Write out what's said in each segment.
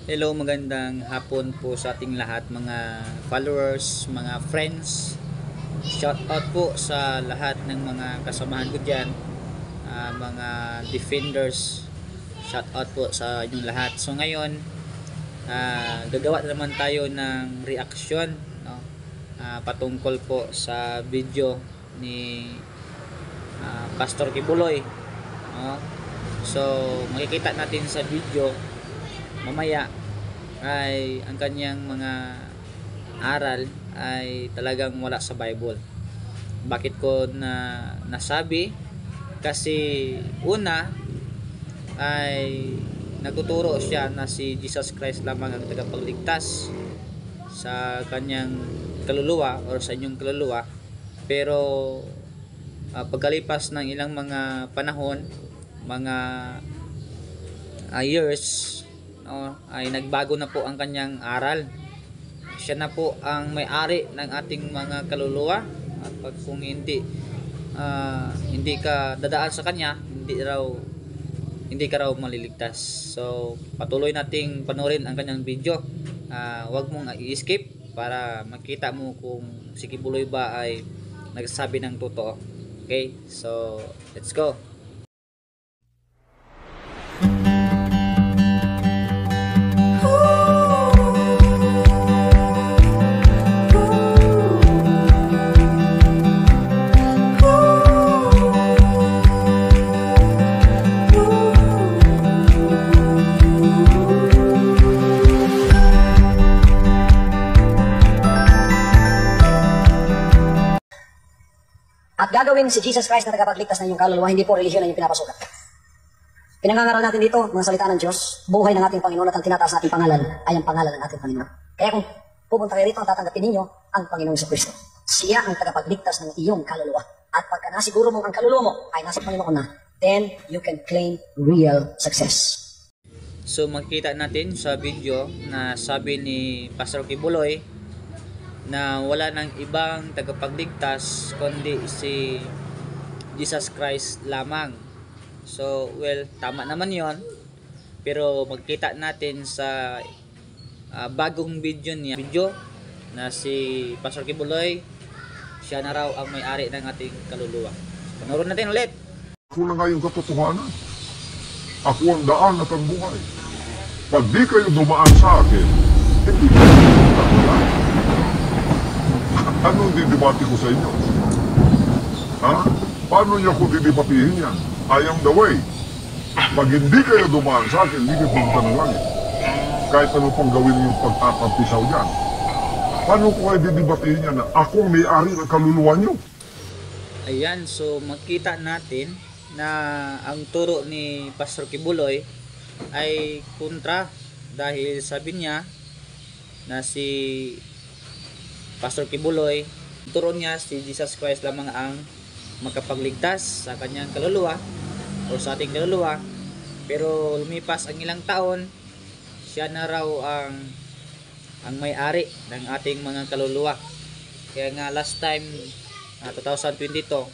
Hello, magandang hapon po sa ating lahat mga followers, mga friends. Shout out po sa lahat ng mga kasamahan ko dyan, mga defenders. Shout out po sa inyong lahat. So ngayon, gagawa naman tayo ng reaction, no? Patungkol po sa video ni Pastor Kibuloy, no? So makikita natin sa video mamaya ay ang kanyang mga aral ay talagang wala sa Bible. Bakit ko nasabi? Kasi una ay nagtuturo siya na si Jesus Christ lamang ang tagapagligtas sa kanyang kaluluwa o sa inyong kaluluwa. Pero pagkalipas ng ilang mga panahon, mga years, ay nagbago na po ang kanyang aral. Siya na po ang may-ari ng ating mga kaluluwa, at pag kung hindi ka dadaan sa kanya, hindi ka raw maliligtas. So patuloy nating panoorin ang kanyang video. Huwag mong i-skip para makita mo kung si Kibuloy ba ay nagsasabi ng totoo. Okay, so let's go. At gagawin si Jesus Christ na tagapagligtas ng iyong kaluluwa, hindi po relihiyon ang iyong pinapasukat. Pinangangaral natin dito, mga salita ng Diyos, buhay ng ating Panginoon at ang tinataas na ating pangalan ay ang pangalan ng ating Panginoon. Kaya kung pupunta kayo rito, tatanggapin ninyo ang Panginoong Jesucristo. Siya ang tagapagligtas ng iyong kaluluwa. At pagka nasiguro mo ang kaluluwa mo ay nasa Panginoon na, then you can claim real success. So makikita natin sa video na sabi ni Pastor Kibuloy na wala nang ibang tagapagligtas kundi si Jesus Christ lamang. So well, tama naman yon. Pero magkita natin sa bagong video niya, na si Pastor Kibuloy, siya na raw ang may-ari ng ating kaluluwa. Panoorin natin ulit. Ako na nga yung katotohanan. Ako ang daan at ang buhay. Pag di kayo dumaan sa akin, hindi kayo dumaan. Anong didibati ko sa inyo? Ha? Paano niyo ako didibatihin yan? I am the way. Pag hindi kayo dumaan sa akin, hindi kayo pumunta ng langit. Kahit ano pang gawin yung pagtatampisaw dyan. Paano ko kayo didibatihin yan na akong may-ari ng kaluluwa niyo? Ayan, so makita natin na ang turo ni Pastor Kibuloy ay kontra, dahil sabi niya na si Pastor Kibuloy, turo niya si Jesus Christ lamang ang makapagligtas sa kanyang kaluluwa o sa ating kaluluwa. Pero lumipas ang ilang taon, siya na raw ang may-ari ng ating mga kaluluwa. Kaya nga last time 2022,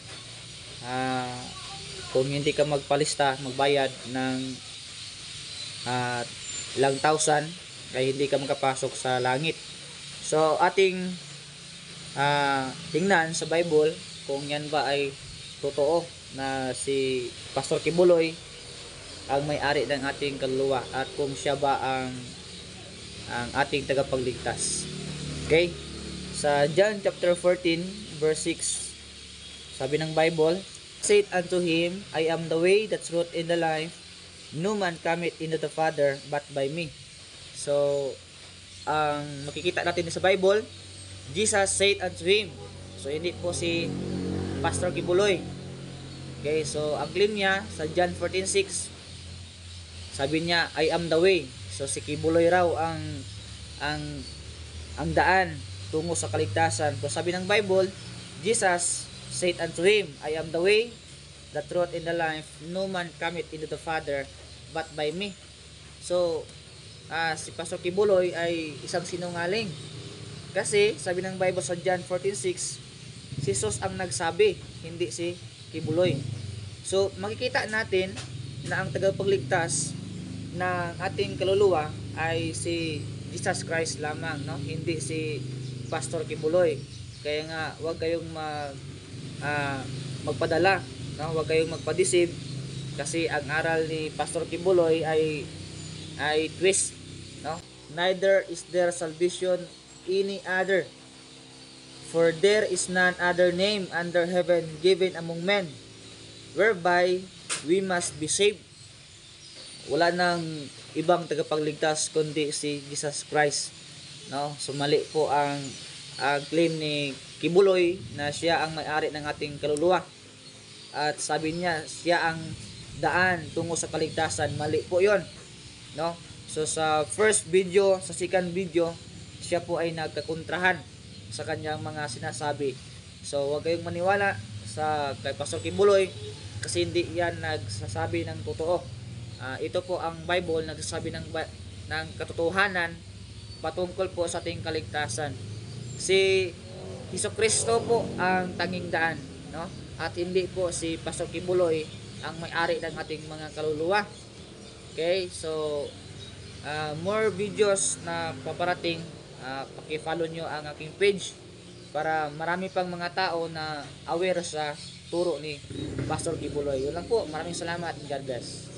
kung hindi ka magpalista, magbayad ng ilang thousand, ay hindi ka makapasok sa langit. So ating tingnan sa Bible kung yan ba ay totoo na si Pastor Kibuloy ang may-ari ng ating kaluluwa at kung siya ba ang ating tagapagligtas. Okay? Sa John chapter 14 verse 6, sabi ng Bible, said unto him, I am the way, the truth, and the life. No man cometh into the Father but by me. So ang makikita natin sa Bible, Jesus said unto him. So hindi po si Pastor Kibuloy. Okay, so ang claim niya sa John 14:6, sabi niya, I am the way. So si Kibuloy raw ang daan tungo sa kaligtasan. So sabi ng Bible, Jesus said unto him, I am the way, the truth, and the life. No man cometh into the Father but by me. So si Pastor Kibuloy ay isang sinungaling. Kasi sabi ng Bible sa John 14:6, si Jesus ang nagsabi, hindi si Kibuloy. So makikita natin na ang tagapagligtas ng ating kaluluwa ay si Jesus Christ lamang, no? Hindi si Pastor Kibuloy. Kaya nga huwag kayong magpadala, no? Huwag kayong magpa-deceive kasi ang aral ni Pastor Kibuloy ay twist, no? Neither is there salvation any other, for there is none other name under heaven given among men whereby we must be saved. Wala nang ibang tagapagligtas kundi si Jesus Christ, no? So mali po ang claim ni Kibuloy na siya ang may-ari ng ating kaluluwa. At sabi niya siya ang daan tungo sa kaligtasan. Mali po 'yon, no? So sa first video, sa second video, siya po ay nagkakontrahan sa kanyang mga sinasabi. So huwag kayong maniwala sa kay Pastor Kibuloy kasi hindi yan nagsasabi ng totoo. Ito po ang Bible nagsasabi ng katotohanan patungkol po sa ating kaligtasan. Si Hesukristo po ang tanging daan, no? At hindi po si Pastor Kibuloy ang may-ari ng ating mga kaluluwa. Okay, so more videos na paparating, paki-follow nyo ang aking page para marami pang mga tao na aware sa turo ni Pastor Kibuloy. Yun lang po. Maraming salamat. God bless.